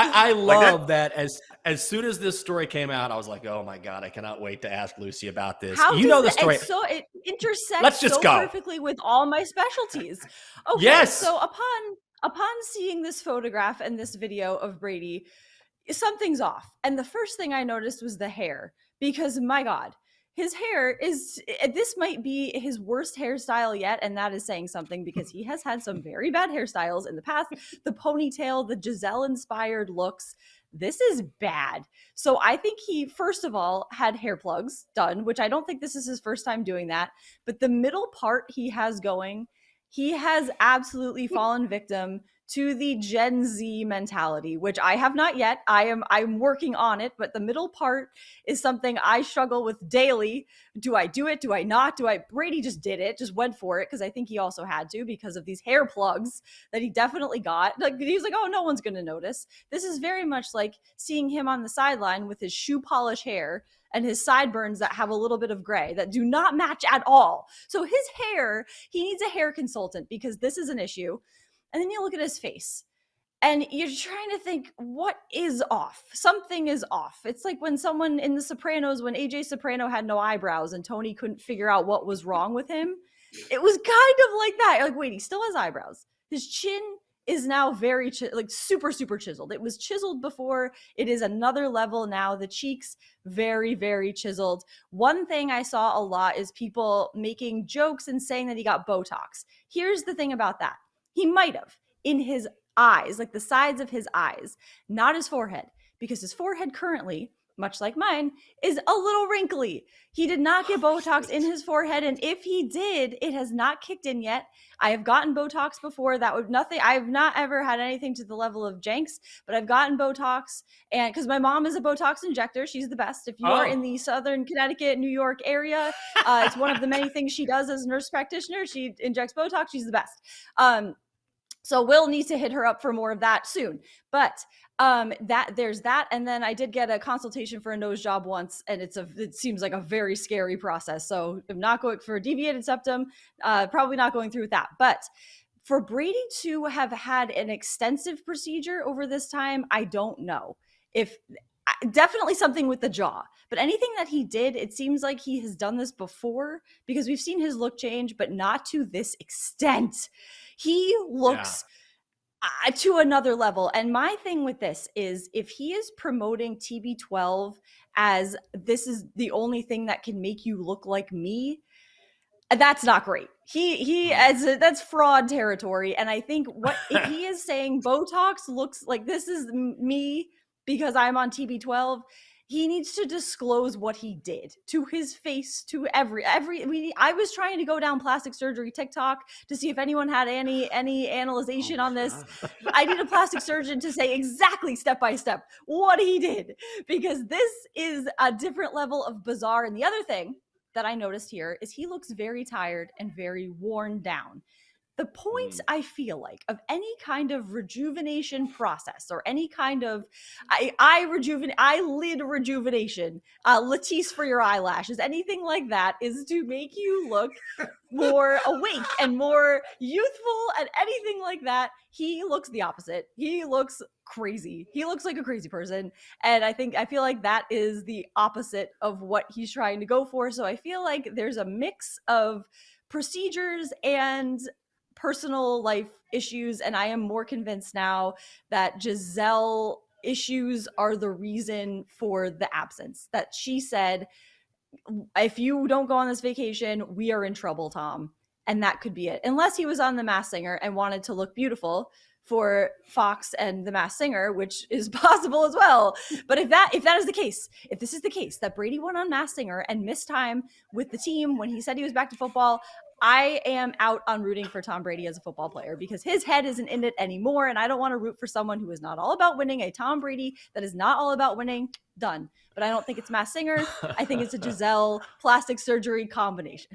I Like that. love that as soon as this story came out, I was like, oh my God, I cannot wait to ask Lucy about this. How You does know the story. it Let's intersects just so go. perfectly with all my specialties. Okay, Yes. so upon seeing this photograph and this video of Brady, something's off. And the first thing I noticed was the hair, because my God, his hair is, this might be his worst hairstyle yet. And that is saying something because he has had some very bad hairstyles in the past. The ponytail, the Giselle inspired looks. This is bad. So I think he, first of all, had hair plugs done, which I don't think this is his first time doing that. But the middle part he has going, he has absolutely fallen victim to the Gen Z mentality, which I have not yet. I'm working on it, but the middle part is something I struggle with daily. Do I do it? Do I not? Brady just did it, just went for it, because I think he also had to because of these hair plugs that he definitely got. Like, he's like, oh, no one's going to notice. This is very much like seeing him on the sideline with his shoe polish hair and his sideburns that have a little bit of gray that do not match at all. So his hair, he needs a hair consultant because this is an issue. And then you look at his face and you're trying to think, what is off? Something is off. It's like when someone in The Sopranos, when AJ Soprano had no eyebrows and Tony couldn't figure out what was wrong with him. It was kind of like that. You're like, wait, he still has eyebrows. His chin is now very, like super, super chiseled. It was chiseled before. It is another level now. The cheeks, very, very chiseled. One thing I saw a lot is people making jokes and saying that he got Botox. Here's the thing about that. He might have in his eyes, like the sides of his eyes, not his forehead, because his forehead currently, much like mine, is a little wrinkly. He did not get Botox in his forehead. And if he did, it has not kicked in yet. I have gotten Botox before. That would nothing. I've not ever had anything to the level of Jenks, but I've gotten Botox. And because my mom is a Botox injector, she's the best. If you are in the Southern Connecticut, New York area, it's one of the many things she does as a nurse practitioner. She injects Botox. She's the best. So we'll need to hit her up for more of that soon. But there's that. And then I did get a consultation for a nose job once, and it seems like a very scary process. So I'm not going for a deviated septum, probably not going through with that. But for Brady to have had an extensive procedure over this time, I don't know. If definitely something with the jaw, but anything that he did, it seems like he has done this before, because we've seen his look change, but not to this extent. He looks to another level. And my thing with this is, if he is promoting TB12 as this is the only thing that can make you look like me, that's not great. That's fraud territory. And I think if he is saying Botox looks like this is me because I'm on TB12, he needs to disclose what he did to his face, to I was trying to go down plastic surgery TikTok to see if anyone had any analyzation on this. I need a plastic surgeon to say exactly step by step what he did, because this is a different level of bizarre. And the other thing that I noticed here is he looks very tired and very worn down. The point, I feel like, of any kind of rejuvenation process or any kind of eyelid rejuvenation, Latisse for your eyelashes, anything like that, is to make you look more awake and more youthful and anything like that. He looks the opposite. He looks crazy. He looks like a crazy person. And I feel like that is the opposite of what he's trying to go for. So I feel like there's a mix of procedures and personal life issues, and I am more convinced now that Giselle issues are the reason for the absence. That she said, if you don't go on this vacation, we are in trouble, Tom. And that could be it. Unless he was on The Masked Singer and wanted to look beautiful for Fox and The Masked Singer, which is possible as well. But if that is the case, if this is the case, that Brady went on Masked Singer and missed time with the team when he said he was back to football, I am out on rooting for Tom Brady as a football player, because his head isn't in it anymore. And I don't want to root for someone who is not all about winning. A Tom Brady that is not all about winning, done. But I don't think it's Masked Singer. I think it's a Giselle plastic surgery combination.